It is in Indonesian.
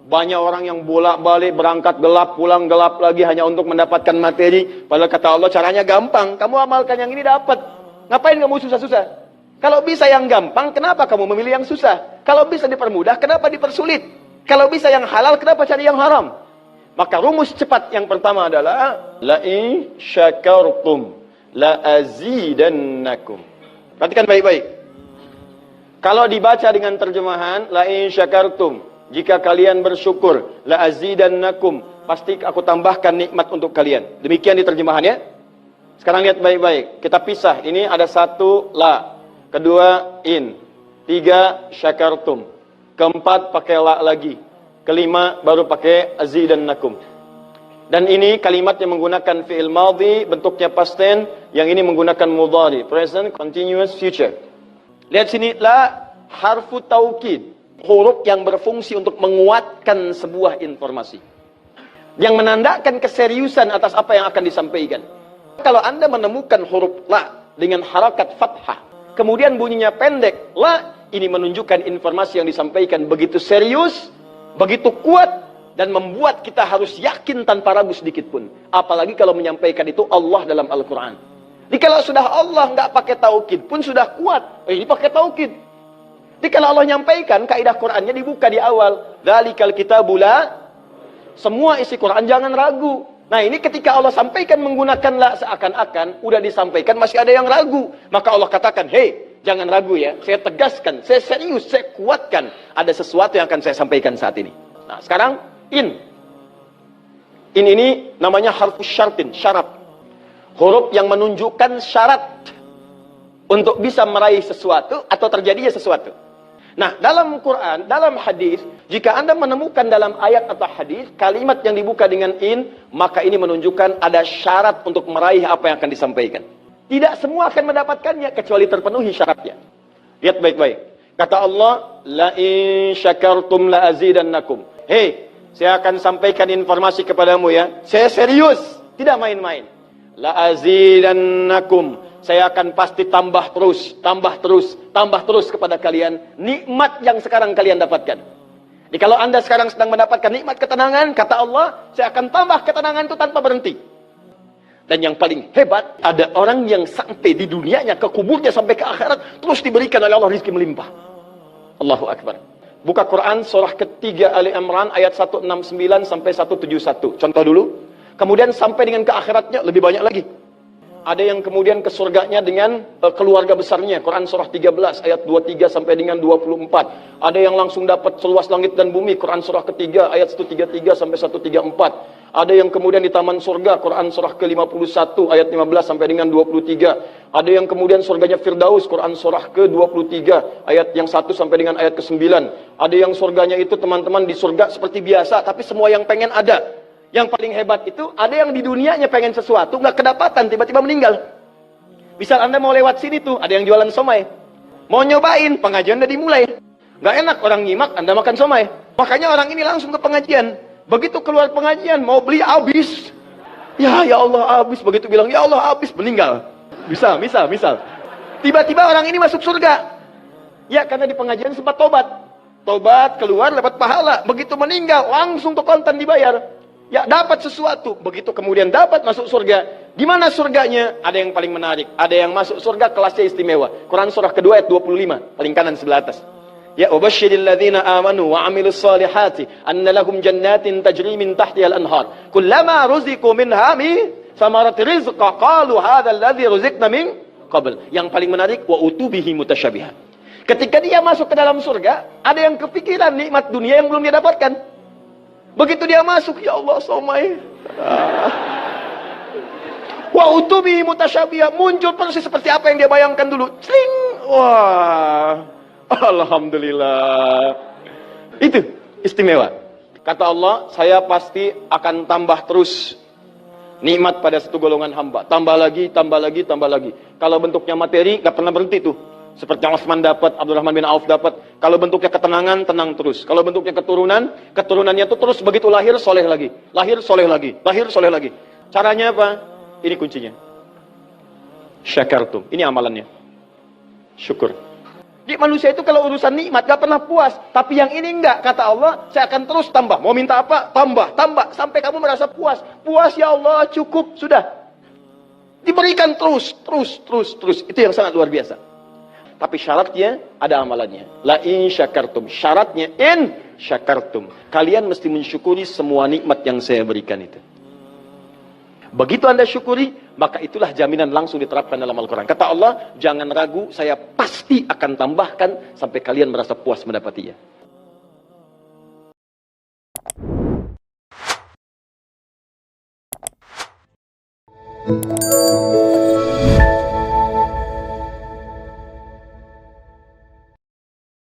Banyak orang yang bolak-balik berangkat gelap, pulang gelap lagi hanya untuk mendapatkan materi. Padahal kata Allah caranya gampang. Kamu amalkan yang ini dapat. Ngapain kamu susah-susah? Kalau bisa yang gampang, kenapa kamu memilih yang susah? Kalau bisa dipermudah, kenapa dipersulit? Kalau bisa yang halal, kenapa cari yang haram? Maka rumus cepat yang pertama adalah la in syakartum la azidannakum. Perhatikan baik-baik. Kalau dibaca dengan terjemahan la in syakartum, jika kalian bersyukur, la azidannakum, pasti aku tambahkan nikmat untuk kalian. Demikian di terjemahannya. Sekarang lihat baik-baik. Kita pisah. Ini ada satu la, kedua in, tiga syakartum, keempat pakai la lagi, kelima baru pakai azidannakum. Dan ini kalimat yang menggunakan fi'il madhi, bentuknya past tense, yang ini menggunakan mudhari, present continuous future. Lihat sini, la harfu taukid, huruf yang berfungsi untuk menguatkan sebuah informasi, yang menandakan keseriusan atas apa yang akan disampaikan. Kalau Anda menemukan huruf la dengan harakat fathah, kemudian bunyinya pendek, la, ini menunjukkan informasi yang disampaikan begitu serius, begitu kuat, dan membuat kita harus yakin tanpa ragu sedikit pun. Apalagi kalau menyampaikan itu Allah dalam Al-Quran. Jadi kalau sudah Allah nggak pakai taukid pun sudah kuat. Ini pakai taukid. Jadi kalau Allah nyampaikan, kaidah Qurannya dibuka di awal. Dzalikal kitabu la, semua isi Quran jangan ragu. Nah ini ketika Allah sampaikan menggunakan la, seakan-akan udah disampaikan masih ada yang ragu. Maka Allah katakan, hei, jangan ragu ya. Saya tegaskan, saya serius, saya kuatkan. Ada sesuatu yang akan saya sampaikan saat ini. Nah sekarang in. In ini namanya harfu syartin, syarat. Huruf yang menunjukkan syarat untuk bisa meraih sesuatu atau terjadinya sesuatu. Nah, dalam Quran, dalam hadis, jika Anda menemukan dalam ayat atau hadis kalimat yang dibuka dengan in, maka ini menunjukkan ada syarat untuk meraih apa yang akan disampaikan. Tidak semua akan mendapatkannya kecuali terpenuhi syaratnya. Lihat baik-baik. Kata Allah, la in syakartum la azidannakum. Hei, saya akan sampaikan informasi kepadamu ya. Saya serius, tidak main-main. La azidannakum, saya akan pasti tambah terus, tambah terus, tambah terus kepada kalian nikmat yang sekarang kalian dapatkan. Jadi kalau Anda sekarang sedang mendapatkan nikmat ketenangan, kata Allah, saya akan tambah ketenangan itu tanpa berhenti. Dan yang paling hebat, ada orang yang sampai di dunianya, ke kuburnya sampai ke akhirat, terus diberikan oleh Allah rizki melimpah. Allahu Akbar. Buka Quran surah ketiga Ali Imran ayat 169 sampai 171. Contoh dulu. Kemudian sampai dengan ke akhiratnya lebih banyak lagi. Ada yang kemudian ke surganya dengan keluarga besarnya. Quran surah 13 ayat 23 sampai dengan 24. Ada yang langsung dapat seluas langit dan bumi. Quran surah ketiga ayat 133 sampai 134. Ada yang kemudian di taman surga. Quran surah ke-51 ayat 15 sampai dengan 23. Ada yang kemudian surganya Firdaus. Quran surah ke-23 ayat yang 1 sampai dengan ayat ke-9. Ada yang surganya itu teman-teman di surga seperti biasa, tapi semua yang pengen ada. Yang paling hebat itu, ada yang di dunianya pengen sesuatu, nggak kedapatan, tiba-tiba meninggal. Misal Anda mau lewat sini tuh, ada yang jualan somai. Mau nyobain, pengajian udah dimulai. Nggak enak orang nyimak, Anda makan somai. Makanya orang ini langsung ke pengajian. Begitu keluar pengajian, mau beli habis. Ya Allah habis. Begitu bilang, ya Allah habis, meninggal. Misal. Tiba-tiba orang ini masuk surga. Ya, karena di pengajian sempat tobat. Tobat, keluar, dapat pahala. Begitu meninggal, langsung tuh kontan dibayar. Ya, dapat sesuatu. Begitu kemudian dapat masuk surga. Gimana surganya? Ada yang paling menarik. Ada yang masuk surga kelasnya istimewa. Quran surah kedua ayat 25. Paling kanan sebelah atas. Ya, وَبَشِّرِ الَّذِينَ آمَنُوا وَعَمِلُوا الصَّالِحَاتِ أَنَّ لَهُمْ جَنَّاتٍ تَجْرِي مِنْ تَحْتِهَا الْأَنْهَارُ كُلَّمَا رُزِقُوا مِنْهَا مِنْ ثَمَرَةٍ رِزْقًا قَالُوا هَذَا الَّذِي رُزِقْنَا مِنْ قَبْلُ. Yang paling menarik, وَأُتُوا بِهِ مُتَشَابِهًا. Ketika dia masuk ke dalam surga, ada yang kepikiran nikmat dunia yang belum dia dapatkan. Begitu dia masuk, ya Allah, somai. Wa utubi mutasyabihah, muncul persis seperti apa yang dia bayangkan dulu. Sling. Wah. Alhamdulillah. Itu istimewa. Kata Allah, saya pasti akan tambah terus nikmat pada satu golongan hamba. Tambah lagi, tambah lagi, tambah lagi. Kalau bentuknya materi, gak pernah berhenti tuh. Seperti yang Utsman dapat, Abdurrahman bin Auf dapat. Kalau bentuknya ketenangan, tenang terus. Kalau bentuknya keturunan, keturunannya itu terus begitu lahir, soleh lagi. Lahir, soleh lagi. Lahir, soleh lagi. Caranya apa? Ini kuncinya. Syakartum. Ini amalannya. Syukur. Di manusia itu kalau urusan nikmat gak pernah puas. Tapi yang ini enggak. Kata Allah, saya akan terus tambah. Mau minta apa? Tambah, tambah. Sampai kamu merasa puas. Puas ya Allah, cukup. Sudah. Diberikan terus, terus, terus, terus. Itu yang sangat luar biasa. Tapi syaratnya ada amalannya. La in syakartum. Syaratnya in syakartum. Kalian mesti mensyukuri semua nikmat yang saya berikan itu. Begitu Anda syukuri, maka itulah jaminan langsung diterapkan dalam Al-Quran. Kata Allah, jangan ragu, saya pasti akan tambahkan sampai kalian merasa puas mendapatinya.